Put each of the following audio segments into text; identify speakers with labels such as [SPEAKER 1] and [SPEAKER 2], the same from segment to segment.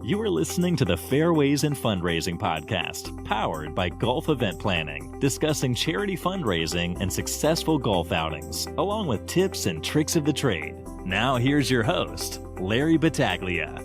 [SPEAKER 1] You are listening to the Fairways and Fundraising Podcast, powered by Golf Event Planning, discussing charity fundraising and successful golf outings, along with tips and tricks of the trade. Now here's your host, Larry Battaglia.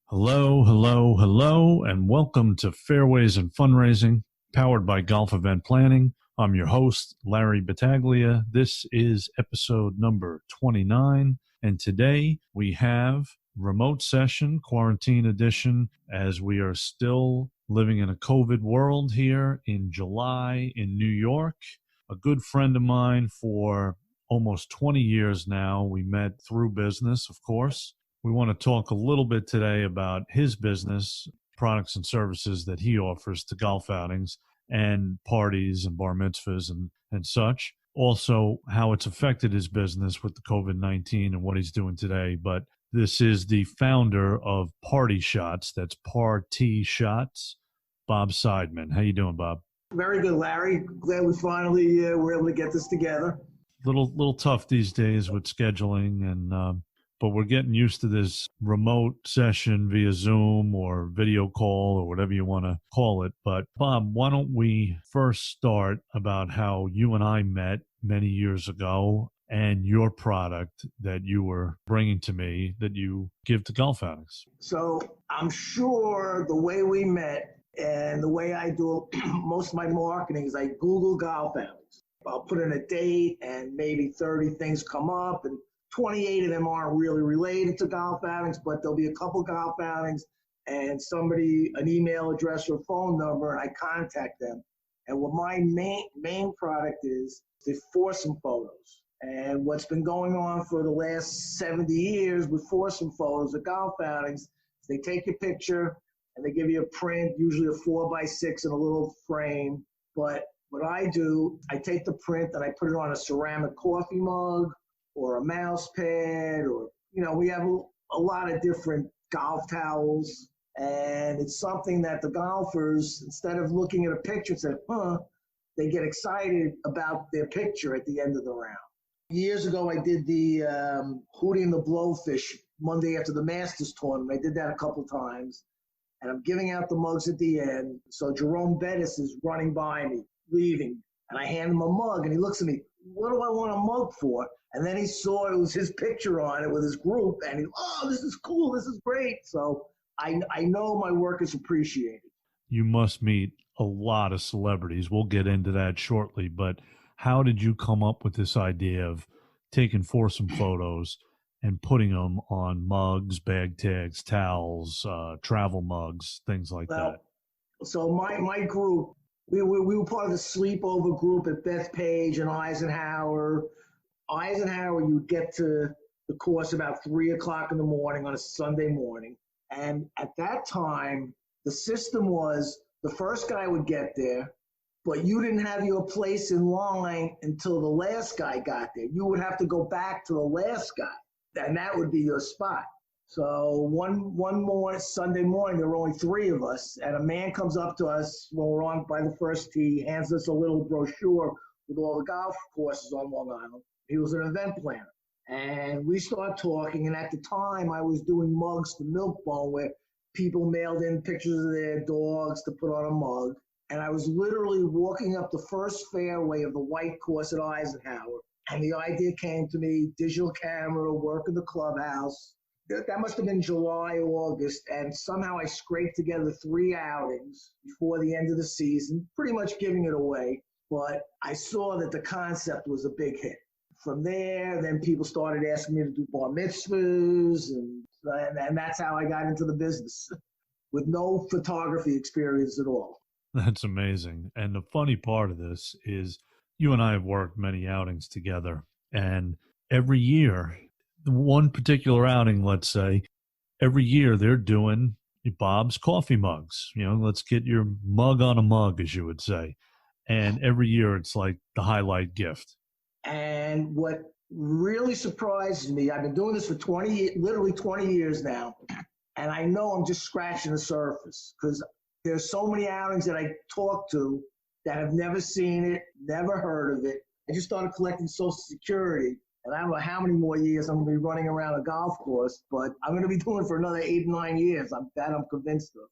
[SPEAKER 2] Hello, and welcome to Fairways and Fundraising, powered by Golf Event Planning. I'm your host, Larry Battaglia. This is episode number 29, and today we have remote session, quarantine edition, as we are still living in a COVID world here in July in New York. A good friend of mine for almost 20 years now. We met through business, of course. We want to talk a little bit today about his business, products and services that he offers to golf outings and parties and bar mitzvahs and such. Also, how it's affected his business with the COVID-19 and what he's doing today. But this is the founder of Par-T Shots. That's Par-T Shots, Bob Seidman. How you doing, Bob?
[SPEAKER 3] Very good, Larry. Glad we finally were able to get this together.
[SPEAKER 2] Little tough these days with scheduling, and but we're getting used to this remote session via Zoom or video call or whatever you want to call it. But Bob, why don't we first start about how you and I met many years ago and your product that you were bringing to me that you give to golf outings.
[SPEAKER 3] So I'm sure the way we met and the way I do most of my marketing is I Google golf outings. I'll put in a date and maybe 30 things come up, and 28 of them aren't really related to golf outings, but there'll be a couple golf outings and somebody, an email address or phone number, and I contact them. And what my main product is the foursome photos. And what's been going on for the last 70 years with foursome photos at golf outings is they take your picture and they give you a print, usually a 4x6 in a little frame. But what I do, I take the print and I put it on a ceramic coffee mug or a mouse pad, or, we have a lot of different golf towels. And it's something that the golfers, instead of looking at a picture and say, they get excited about their picture at the end of the round. Years ago, I did the Hootie and the Blowfish Monday after the Masters tournament. I did that a couple times. And I'm giving out the mugs at the end. So Jerome Bettis is running by me, leaving. And I hand him a mug, and he looks at me, what do I want a mug for? And then he saw it was his picture on it with his group, and he, this is cool, this is great. So I know my work is appreciated.
[SPEAKER 2] You must meet a lot of celebrities. We'll get into that shortly, but how did you come up with this idea of taking foursome photos and putting them on mugs, bag tags, towels, travel mugs, things like that?
[SPEAKER 3] So my group, we were part of the sleepover group at Bethpage and Eisenhower. You'd get to the course about 3 o'clock in the morning on a Sunday morning. And at that time, the system was the first guy would get there, but you didn't have your place in line until the last guy got there. You would have to go back to the last guy, and that would be your spot. So one morning, Sunday morning, there were only 3 of us, and a man comes up to us when we're on by the first tee, hands us a little brochure with all the golf courses on Long Island. He was an event planner. And we started talking, and at the time, I was doing mugs to Milk-Bone, where people mailed in pictures of their dogs to put on a mug. And I was literally walking up the first fairway of the white course at Eisenhower, and the idea came to me, digital camera, work in the clubhouse. That must have been July, August, and somehow I scraped together 3 outings before the end of the season, pretty much giving it away. But I saw that the concept was a big hit. From there, then people started asking me to do bar mitzvahs, and that's how I got into the business with no photography experience at all.
[SPEAKER 2] That's amazing. And the funny part of this is you and I have worked many outings together, and every year, one particular outing, let's say, every year they're doing Bob's coffee mugs. Let's get your mug on a mug, as you would say. And every year it's like the highlight gift.
[SPEAKER 3] And what really surprises me, I've been doing this for literally 20 years now, and I know I'm just scratching the surface because there's so many outings that I talk to that have never seen it, never heard of it. I just started collecting Social Security, And I don't know how many more years I'm going to be running around a golf course, but I'm going to be doing it for another 8 or 9 years. I'm convinced of.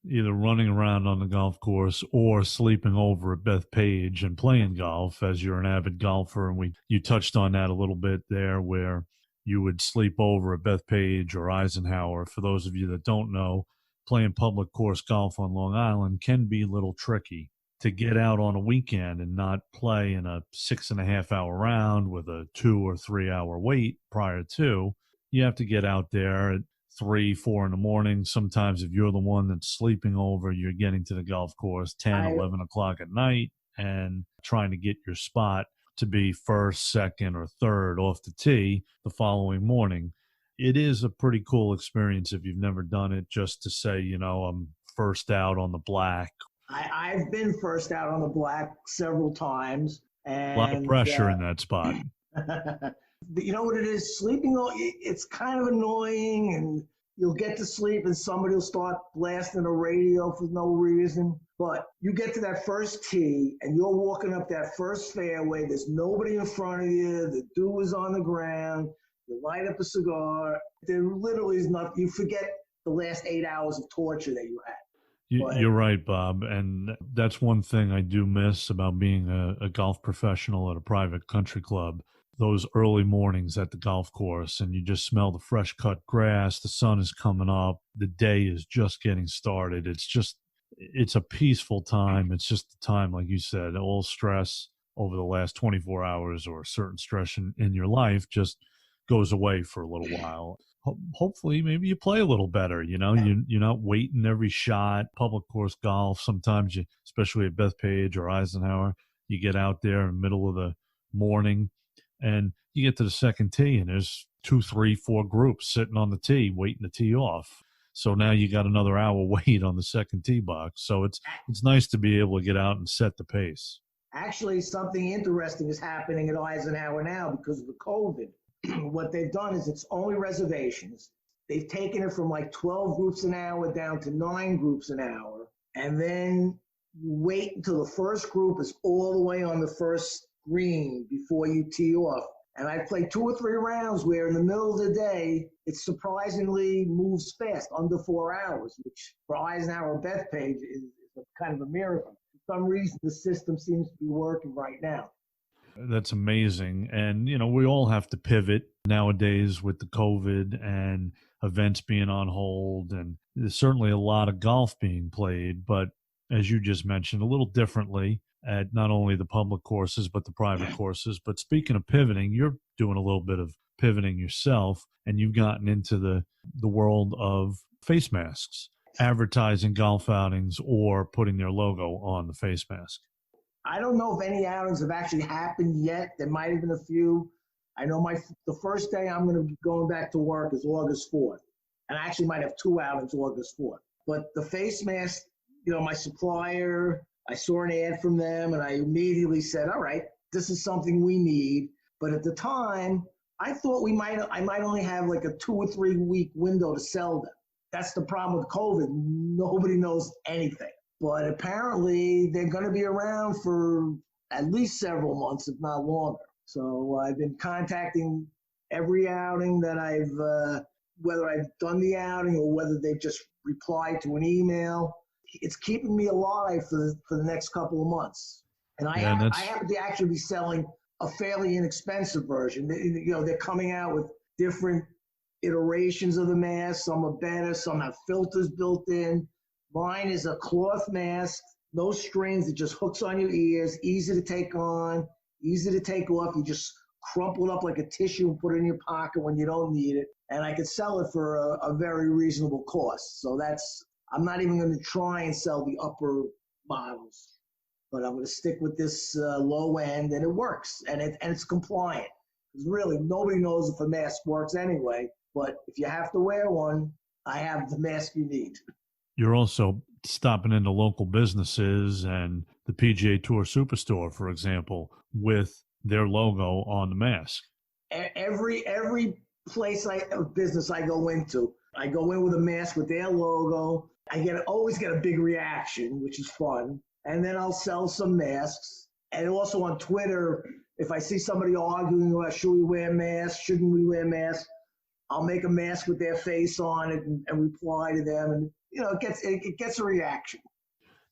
[SPEAKER 2] Either running around on the golf course or sleeping over at Bethpage and playing golf, as you're an avid golfer. And you touched on that a little bit there, where you would sleep over at Bethpage or Eisenhower. For those of you that don't know, playing public course golf on Long Island can be a little tricky. To get out on a weekend and not play in a 6.5 hour round with a 2 or 3 hour wait prior to, you have to get out there at 3, 4 in the morning. Sometimes if you're the one that's sleeping over, you're getting to the golf course 10, 11 o'clock at night and trying to get your spot to be first, second, or third off the tee the following morning. It is a pretty cool experience if you've never done it, just to say, I'm first out on the black.
[SPEAKER 3] I've been first out on the black several times. And,
[SPEAKER 2] a lot of pressure in that spot.
[SPEAKER 3] You know what it is? Sleeping, it's kind of annoying, and you'll get to sleep and somebody will start blasting a radio for no reason. But you get to that first tee and you're walking up that first fairway. There's nobody in front of you. The dew is on the ground. You light up a cigar. There literally is nothing. You forget the last 8 hours of torture that you had.
[SPEAKER 2] You're right, Bob. And that's one thing I do miss about being a golf professional at a private country club. Those early mornings at the golf course, and you just smell the fresh cut grass. The sun is coming up. The day is just getting started. It's a peaceful time. It's just the time, like you said, all stress over the last 24 hours or a certain stress in your life just goes away for a little while. Hopefully maybe you play a little better, you're not waiting every shot. Public course golf, sometimes you, especially at Bethpage or Eisenhower, you get out there in the middle of the morning and you get to the second tee and there's 2, 3, 4 groups sitting on the tee waiting to tee off. So now you got another hour wait on the second tee box. So it's nice to be able to get out and set the pace.
[SPEAKER 3] Actually, something interesting is happening at Eisenhower now because of the COVID. What they've done is it's only reservations. They've taken it from like 12 groups an hour down to 9 groups an hour. And then you wait until the first group is all the way on the first green before you tee off. And I played 2 or 3 rounds where in the middle of the day, it surprisingly moves fast, under 4 hours, which for Eisenhower Bethpage is kind of a miracle. For some reason, the system seems to be working right now.
[SPEAKER 2] That's amazing. And, we all have to pivot nowadays with the COVID and events being on hold. And there's certainly a lot of golf being played, but as you just mentioned, a little differently at not only the public courses, but the private courses. But speaking of pivoting, you're doing a little bit of pivoting yourself, and you've gotten into the world of face masks, advertising golf outings or putting their logo on the face mask.
[SPEAKER 3] I don't know if any outings have actually happened yet. There might have been a few. I know the first day I'm going to be going back to work is August 4th. And I actually might have 2 outings August 4th. But the face mask, my supplier, I saw an ad from them and I immediately said, all right, this is something we need. But at the time, I thought I might only have like a 2 or 3 week window to sell them. That's the problem with COVID. Nobody knows anything. But apparently they're going to be around for at least several months, if not longer. So I've been contacting every outing that whether I've done the outing or whether they've just replied to an email. It's keeping me alive for the next couple of months. And I happen to actually be selling a fairly inexpensive version. They're coming out with different iterations of the mask. Some are better, some have filters built in. Mine is a cloth mask, no strings. It just hooks on your ears, easy to take on, easy to take off. You just crumple it up like a tissue and put it in your pocket when you don't need it. And I could sell it for a very reasonable cost. So I'm not even going to try and sell the upper models, but I'm going to stick with this low end, and it works, and it's compliant. Because really, nobody knows if a mask works anyway. But if you have to wear one, I have the mask you need.
[SPEAKER 2] You're also stopping into local businesses and the PGA Tour Superstore, for example, with their logo on the mask.
[SPEAKER 3] Every place business I go into, I go in with a mask with their logo. I always get a big reaction, which is fun. And then I'll sell some masks. And also on Twitter, If I see somebody arguing about should we wear masks, shouldn't we wear masks, I'll make a mask with their face on it and reply to them. And, it gets a reaction.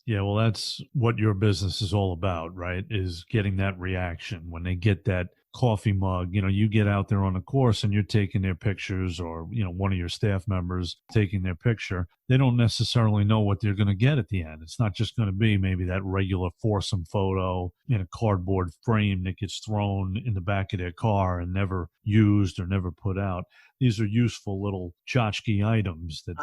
[SPEAKER 2] Yeah, well, that's what your business is all about, right? Is getting that reaction when they get that coffee mug. You get out there on a course and you're taking their pictures, or, one of your staff members taking their picture. They don't necessarily know what they're going to get at the end. It's not just going to be maybe that regular foursome photo in a cardboard frame that gets thrown in the back of their car and never used or never put out. These are useful little tchotchke items that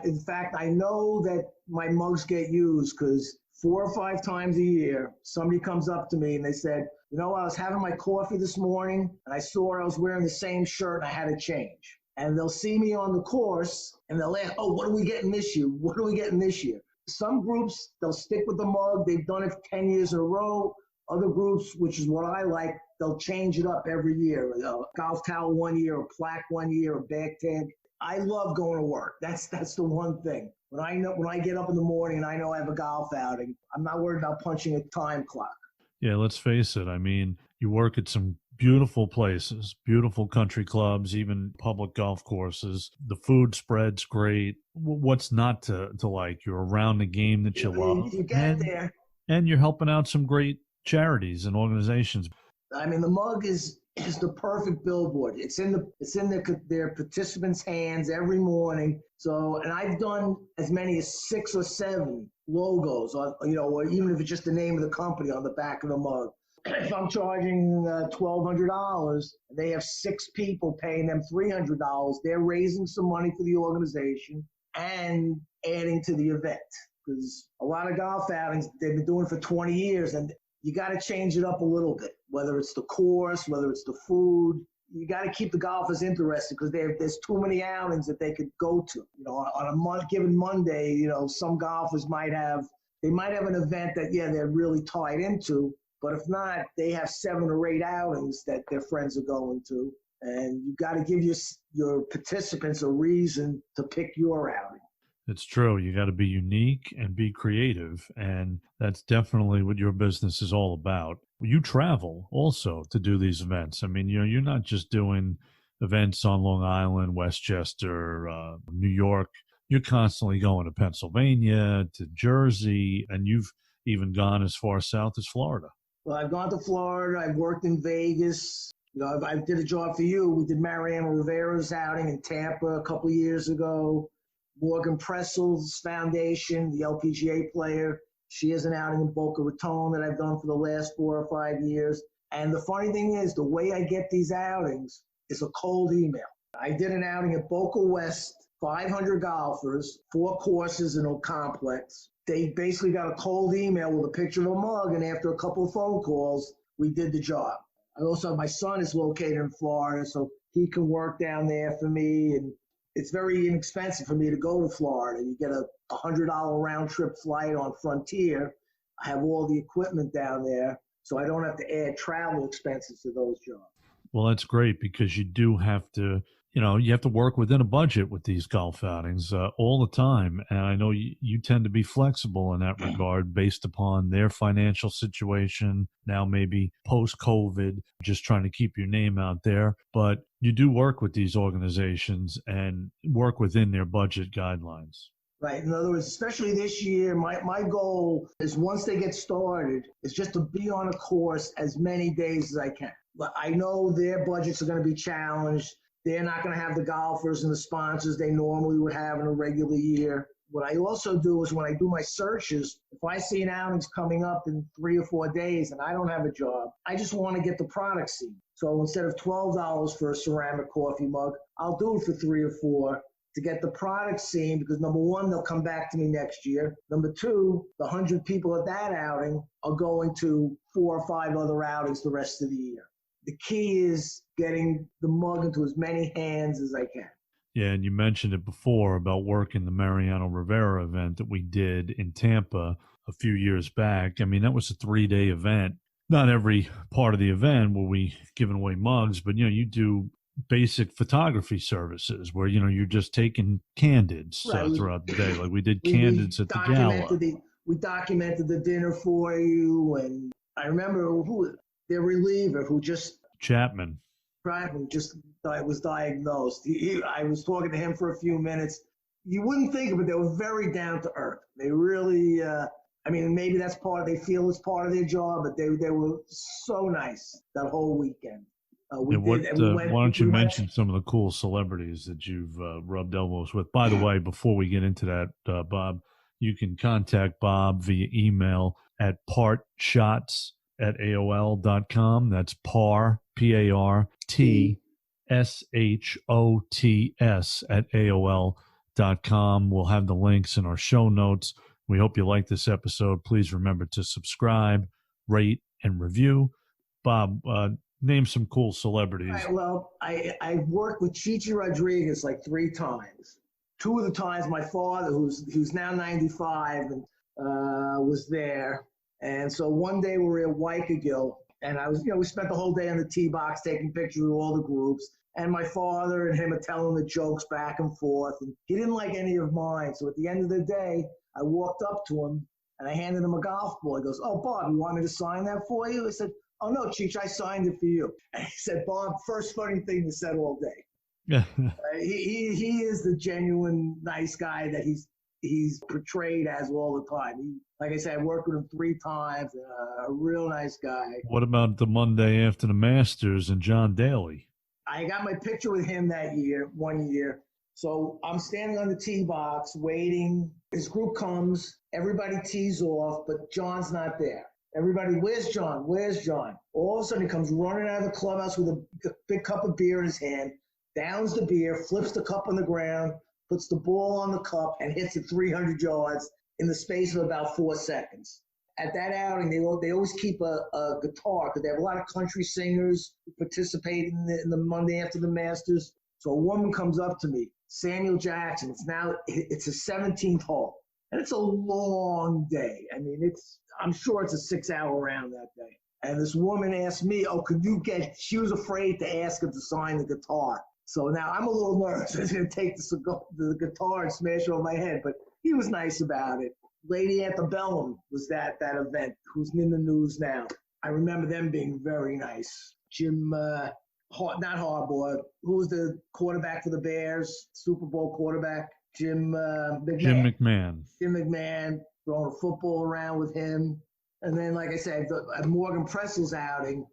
[SPEAKER 3] in fact, I know that my mugs get used because 4 or 5 times a year, somebody comes up to me and they said, I was having my coffee this morning and I saw I was wearing the same shirt and I had to change. And they'll see me on the course and they'll ask, oh, what are we getting this year? What are we getting this year? Some groups, they'll stick with the mug. They've done it for 10 years in a row. Other groups, which is what I like, they'll change it up every year. A golf towel one year, a plaque one year, a back tag. I love going to work. That's the one thing. When I get up in the morning and I know I have a golf outing, I'm not worried about punching a time clock.
[SPEAKER 2] Yeah, let's face it. I mean, you work at some beautiful places, beautiful country clubs, even public golf courses. The food spread's great. What's not to like? You're around the game that you love.
[SPEAKER 3] You get there.
[SPEAKER 2] And you're helping out some great charities and organizations.
[SPEAKER 3] I mean, the mug is the perfect billboard. It's in their participants' hands every morning. So, and I've done as many as 6 or 7 logos on, or even if it's just the name of the company on the back of the mug. If I'm charging $1,200, they have 6 people paying them $300. They're raising some money for the organization and adding to the event. Because a lot of golf outings, they've been doing it for 20 years, and you got to change it up a little bit, whether it's the course, whether it's the food. You got to keep the golfers interested because there's too many outings that they could go to. On a given Monday, some golfers might have an event that, they're really tied into. But if not, they have 7 or 8 outings that their friends are going to. And you got to give your participants a reason to pick your outing.
[SPEAKER 2] It's true. You got to be unique and be creative. And that's definitely what your business is all about. You travel also to do these events. I mean, you're not just doing events on Long Island, Westchester, New York. You're constantly going to Pennsylvania, to Jersey, and you've even gone as far south as Florida.
[SPEAKER 3] Well, I've gone to Florida. I've worked in Vegas. I did a job for you. We did Mariano Rivera's outing in Tampa a couple of years ago. Morgan Pressel's foundation, the LPGA player, she has an outing in Boca Raton that I've done for the last 4 or 5 years. And the funny thing is, the way I get these outings is a cold email. I did an outing at Boca West, 500 golfers, 4 courses in a complex. They basically got a cold email with a picture of a mug, and after a couple of phone calls, we did the job. I also, my son is located in Florida, so he can work down there for me, and it's very inexpensive for me to go to Florida. You get a $100 round trip flight on Frontier. I have all the equipment down there, so I don't have to add travel expenses to those jobs.
[SPEAKER 2] Well, that's great because you do have to, you have to work within a budget with these golf outings all the time. And I know you tend to be flexible in that regard based upon their financial situation, now maybe post-COVID, just trying to keep your name out there. But you do work with these organizations and work within their budget guidelines.
[SPEAKER 3] Right. In other words, especially this year, my goal is once they get started, is just to be on a course as many days as I can. But I know their budgets are going to be challenged. They're not going to have the golfers and the sponsors they normally would have in a regular year. What I also do is when I do my searches, if I see an outing's coming up in 3 or 4 days and I don't have a job, I just want to get the product seen. So instead of $12 for a ceramic coffee mug, I'll do it for 3 or 4 to get the product seen because number 1, they'll come back to me next year. Number 2, the 100 people at that outing are going to 4 or 5 other outings the rest of the year. The key is getting the mug into as many hands as I can.
[SPEAKER 2] Yeah, and you mentioned it before about working the Mariano Rivera event that we did in Tampa a few years back. I mean, that was a 3-day event. Not every part of the event were we giving away mugs, but, you do basic photography services where, you're just taking candids throughout the day. Like we did candids at the gala.
[SPEAKER 3] We documented the dinner for you. And I remember their reliever who just
[SPEAKER 2] Chapman
[SPEAKER 3] was diagnosed. I was talking to him for a few minutes. You wouldn't think of it. They were very down to earth. They really, maybe that's they feel it's part of their job, but they were so nice that whole weekend.
[SPEAKER 2] Why don't you mention some of the cool celebrities that you've rubbed elbows with? By the way, before we get into that, Bob, you can contact Bob via email at partshots@aol.com. That's par, PARTSHOTS @AOL.com. We'll have the links in our show notes. We hope you like this episode. Please remember to subscribe, rate, and review. Bob, name some cool celebrities.
[SPEAKER 3] Right, well, I worked with Chichi Rodriguez like 3 times. 2 of the times my father, who's now 95, was there. And so one day we were at Waikagill, and we spent the whole day on the tee box taking pictures with all the groups. And my father and him are telling the jokes back and forth. And he didn't like any of mine. So at the end of the day, I walked up to him and I handed him a golf ball. He goes, "Oh, Bob, you want me to sign that for you?" I said, "Oh, no, Cheech, I signed it for you." And he said, "Bob, first funny thing you said all day." He is the genuine nice guy that he's portrayed as all the time. Like I said, I worked with him 3 times. A real nice guy.
[SPEAKER 2] What about the Monday after the Masters and John Daly?
[SPEAKER 3] I got my picture with him one year. So I'm standing on the tee box waiting. His group comes. Everybody tees off, but John's not there. Everybody, "Where's John? Where's John?" All of a sudden, he comes running out of the clubhouse with a big cup of beer in his hand, downs the beer, flips the cup on the ground, puts the ball on the cup, and hits it 300 yards in the space of about 4 seconds. At that outing, they always keep a guitar because they have a lot of country singers who participate in the Monday after the Masters. So a woman comes up to me, Samuel Jackson. It's a 17th hole, and it's a long day. I'm sure it's a 6-hour round that day. And this woman asked me, she was afraid to ask him to sign the guitar. So now I'm a little nervous. I was going to take the guitar and smash it on my head, but he was nice about it. Lady Antebellum was that event, who's in the news now. I remember them being very nice. Jim, not Harbaugh, who was the quarterback for the Bears, Super Bowl quarterback? Jim McMahon. Jim McMahon, throwing a football around with him. And then, like I said, at Morgan Pressel's outing,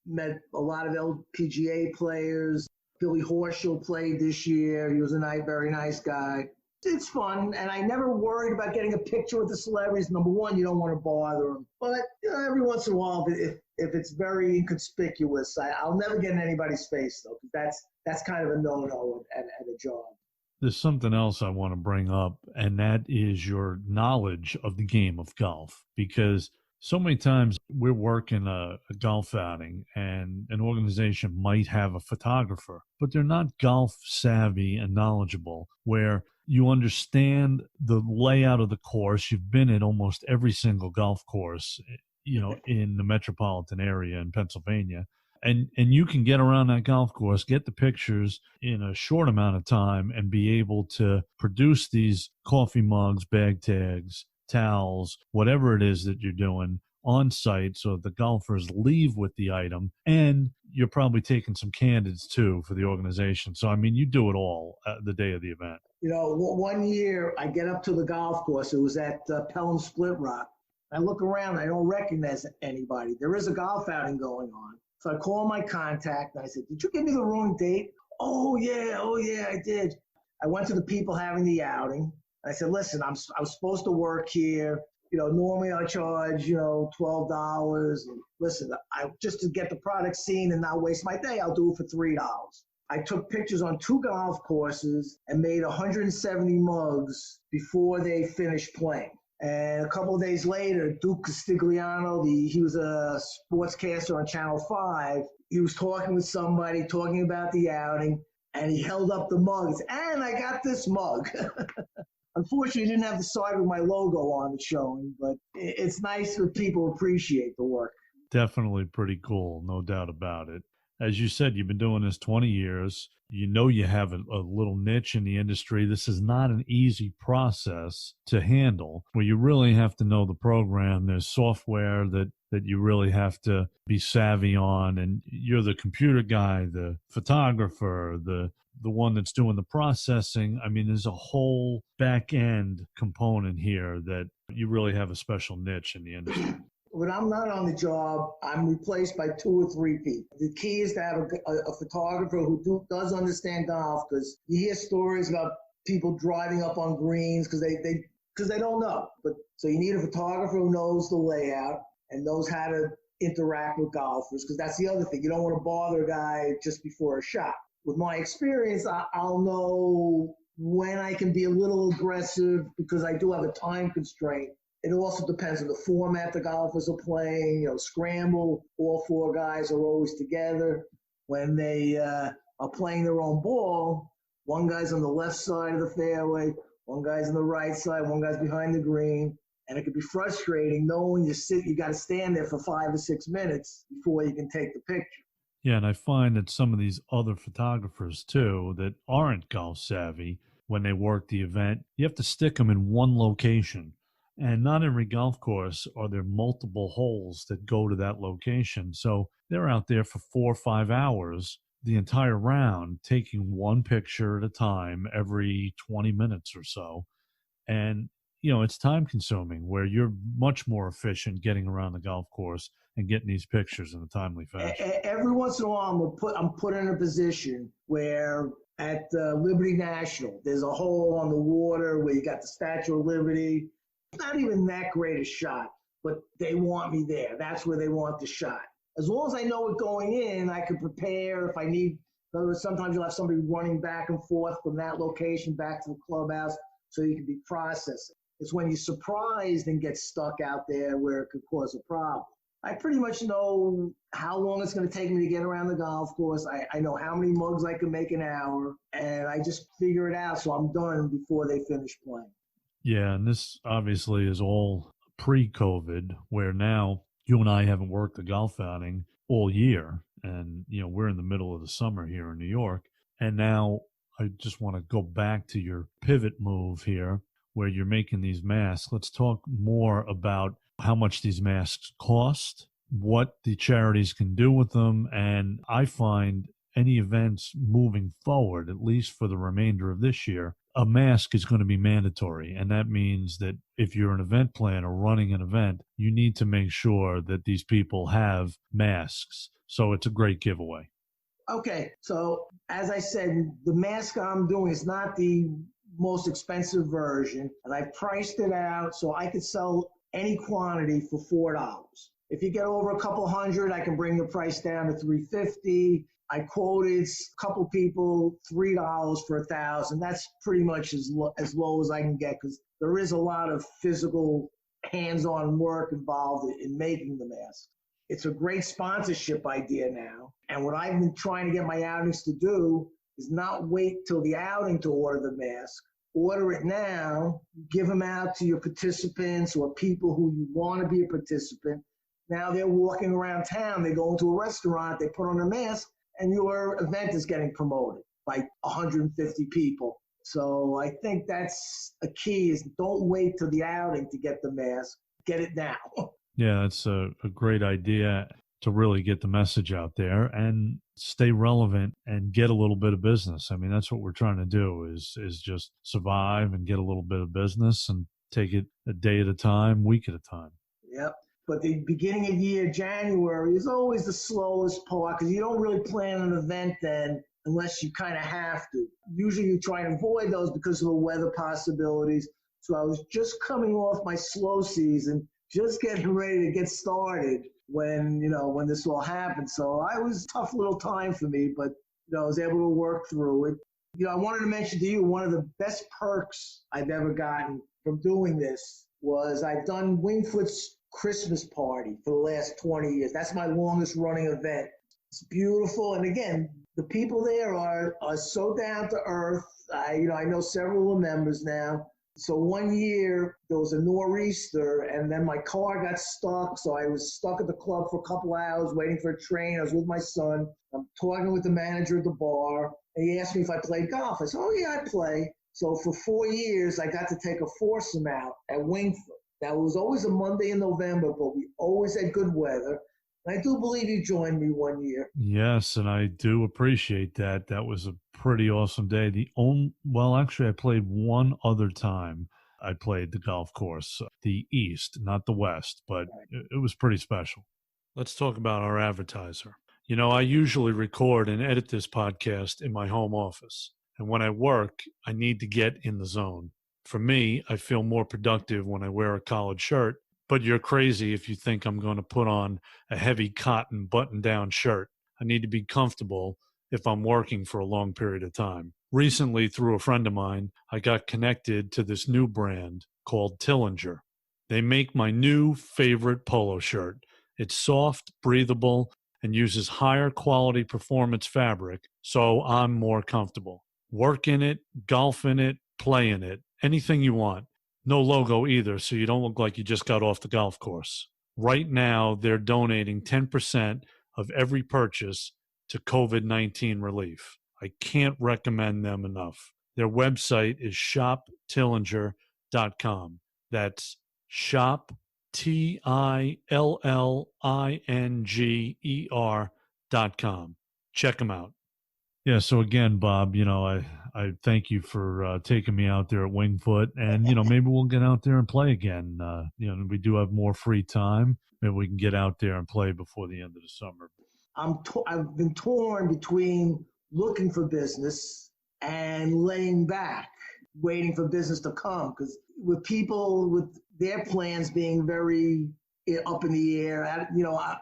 [SPEAKER 3] met a lot of LPGA players. Billy Horschel played this year. He was a very nice guy. It's fun, and I never worried about getting a picture with the celebrities. Number one, you don't want to bother them. But every once in a while, if it's very inconspicuous, I'll never get in anybody's face, though, because that's kind of a no-no at a job.
[SPEAKER 2] There's something else I want to bring up, and that is your knowledge of the game of golf, because so many times we're working a golf outing and an organization might have a photographer, but they're not golf savvy and knowledgeable where you understand the layout of the course. You've been at almost every single golf course, in the metropolitan area in Pennsylvania. And you can get around that golf course, get the pictures in a short amount of time and be able to produce these coffee mugs, bag tags, towels, whatever it is that you're doing on site so the golfers leave with the item. And you're probably taking some candids too for the organization. So, you do it all the day of the event.
[SPEAKER 3] One year I get up to the golf course. It was at Pelham Split Rock. I look around. I don't recognize anybody. There is a golf outing going on. So I call my contact and I said, "Did you give me the wrong date?" Oh yeah, I did. I went to the people having the outing. I said, "Listen, I was supposed to work here. Normally I charge, $12. And listen, just to get the product seen and not waste my day, I'll do it for $3. I took pictures on 2 golf courses and made 170 mugs before they finished playing. And a couple of days later, Duke Castigliano, he was a sportscaster on Channel 5. He was talking with somebody, talking about the outing, and he held up the mugs. And I got this mug. Unfortunately, it didn't have the side with my logo on it showing, but it's nice when people appreciate the work.
[SPEAKER 2] Definitely pretty cool, no doubt about it. as you said, you've been doing this 20 years. You know you have a little niche in the industry. This is not an easy process to handle, where you really have to know the program. There's software that you really have to be savvy on, and you're the computer guy, the photographer, the one that's doing the processing. I mean, there's a whole back end component here that you really have a special niche in the industry.
[SPEAKER 3] When I'm not on the job, I'm replaced by 2 or 3 people. The key is to have a photographer who does understand golf, because you hear stories about people driving up on greens because they don't know. But so you need a photographer who knows the layout and knows how to interact with golfers, because that's the other thing. You don't want to bother a guy just before a shot. With my experience, I'll know when I can be a little aggressive because I do have a time constraint. It also depends on the format the golfers are playing. You know, scramble, all 4 guys are always together. When they are playing their own ball, one guy's on the left side of the fairway, one guy's on the right side, one guy's behind the green. And it can be frustrating knowing you got to stand there for 5 or 6 minutes before you can take the picture.
[SPEAKER 2] Yeah, and I find that some of these other photographers, too, that aren't golf savvy, when they work the event, you have to stick them in one location. And not every golf course are there multiple holes that go to that location. So they're out there for 4 or 5 hours, the entire round, taking one picture at a time every 20 minutes or so. And, it's time consuming, where you're much more efficient getting around the golf course and getting these pictures in a timely fashion.
[SPEAKER 3] Every once in a while, I'm put in a position where at Liberty National, there's a hole on the water where you got the Statue of Liberty. Not even that great a shot, but they want me there. That's where they want the shot. As long as I know it going in, I can prepare if I need. Sometimes you'll have somebody running back and forth from that location back to the clubhouse, so you can be processing. It's when you're surprised and get stuck out there where it could cause a problem. I pretty much know how long it's going to take me to get around the golf course. I know how many mugs I can make an hour, and I just figure it out so I'm done before they finish playing.
[SPEAKER 2] Yeah, and this obviously is all pre-COVID, where now you and I haven't worked a golf outing all year. And, we're in the middle of the summer here in New York. And now I just want to go back to your pivot move here, where you're making these masks. Let's talk more about how much these masks cost, what the charities can do with them. And I find any events moving forward, at least for the remainder of this year, a mask is going to be mandatory. And that means that if you're an event planner running an event, you need to make sure that these people have masks. So it's a great giveaway.
[SPEAKER 3] Okay. So as I said, the mask I'm doing is not the most expensive version. And I priced it out so I could sell any quantity for $4. If you get over a couple hundred, I can bring the price down to $3.50. I quoted a couple people $3 for 1,000. That's pretty much as low as I can get, because there is a lot of physical hands-on work involved in making the mask. It's a great sponsorship idea now. And what I've been trying to get my outings to do is not wait till the outing to order the mask. Order it now, give them out to your participants or people who you want to be a participant. Now they're walking around town, they go into a restaurant, they put on a mask, and your event is getting promoted by 150 people. So I think that's a key, is don't wait till the outing to get the mask. Get it now.
[SPEAKER 2] Yeah, that's a great idea to really get the message out there and stay relevant and get a little bit of business. I mean, that's what we're trying to do is just survive and get a little bit of business and take it a day at a time, week at a time.
[SPEAKER 3] Yep. But the beginning of year, January, is always the slowest part, because you don't really plan an event then unless you kind of have to. Usually you try and avoid those because of the weather possibilities. So I was just coming off my slow season, just getting ready to get started when this all happened. So it was a tough little time for me, but I was able to work through it. I wanted to mention to you, one of the best perks I've ever gotten from doing this was I've done Wingfoot's Christmas party for the last 20 years. That's my longest running event. It's beautiful. And again, the people there are so down to earth. I know several of the members now. So one year there was a nor'easter and then my car got stuck. So I was stuck at the club for a couple hours waiting for a train. I was with my son. I'm talking with the manager at the bar. And he asked me if I played golf. I said, oh, yeah, I play. So for 4 years, I got to take a foursome out at Wingfoot. Now, it was always a Monday in November, but we always had good weather. And I do believe you joined me one year.
[SPEAKER 2] Yes, and I do appreciate that. That was a pretty awesome day. Actually, I played one other time. I played the golf course, the East, not the West, but it was pretty special. Let's talk about our advertiser. You know, I usually record and edit this podcast in my home office. And when I work, I need to get in the zone. For me, I feel more productive when I wear a collared shirt, but you're crazy if you think I'm going to put on a heavy cotton button-down shirt. I need to be comfortable if I'm working for a long period of time. Recently, through a friend of mine, I got connected to this new brand called Tillinger. They make my new favorite polo shirt. It's soft, breathable, and uses higher quality performance fabric, so I'm more comfortable. Work in it, golf in it, play in it, anything you want. No logo either, so you don't look like you just got off the golf course. Right now, they're donating 10% of every purchase to COVID-19 relief. I can't recommend them enough. Their website is shoptillinger.com. That's shop, TILLINGER.com. Check them out. Yeah, so again, Bob, you know, I thank you for taking me out there at Wingfoot, and, you know, maybe we'll get out there and play again. You know, we do have more free time. Maybe we can get out there and play before the end of the summer.
[SPEAKER 3] I've been torn between looking for business and laying back, waiting for business to come, because with people with their plans being very up in the air,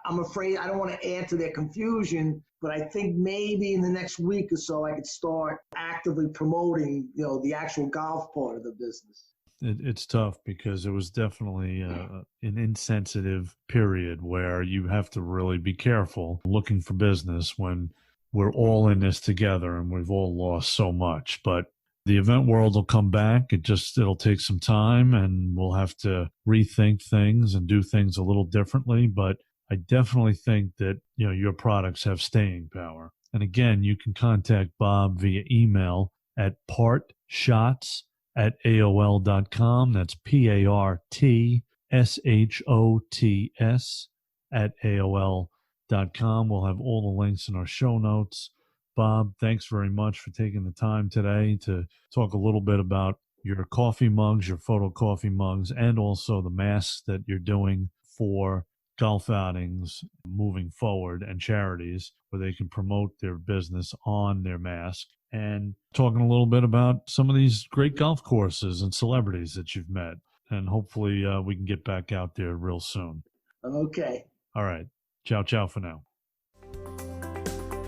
[SPEAKER 3] I'm afraid I don't want to add to their confusion, but I think maybe in the next week or so I could start actively promoting, the actual golf part of the business.
[SPEAKER 2] It's tough because it was definitely an insensitive period where you have to really be careful looking for business when we're all in this together and we've all lost so much. But the event world will come back. It'll take some time, and we'll have to rethink things and do things a little differently. But I definitely think that, your products have staying power. And again, you can contact Bob via email at partshots@aol.com. That's partshots@aol.com. We'll have all the links in our show notes. Bob, thanks very much for taking the time today to talk a little bit about your coffee mugs, your photo coffee mugs, and also the masks that you're doing for golf outings moving forward and charities where they can promote their business on their mask, and talking a little bit about some of these great golf courses and celebrities that you've met. And hopefully we can get back out there real soon.
[SPEAKER 3] Okay.
[SPEAKER 2] All right. Ciao for now.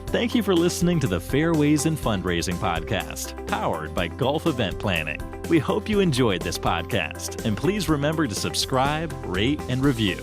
[SPEAKER 1] Thank you for listening to the Fairways and Fundraising Podcast, powered by Golf Event Planning. We hope you enjoyed this podcast, and please remember to subscribe, rate, and review.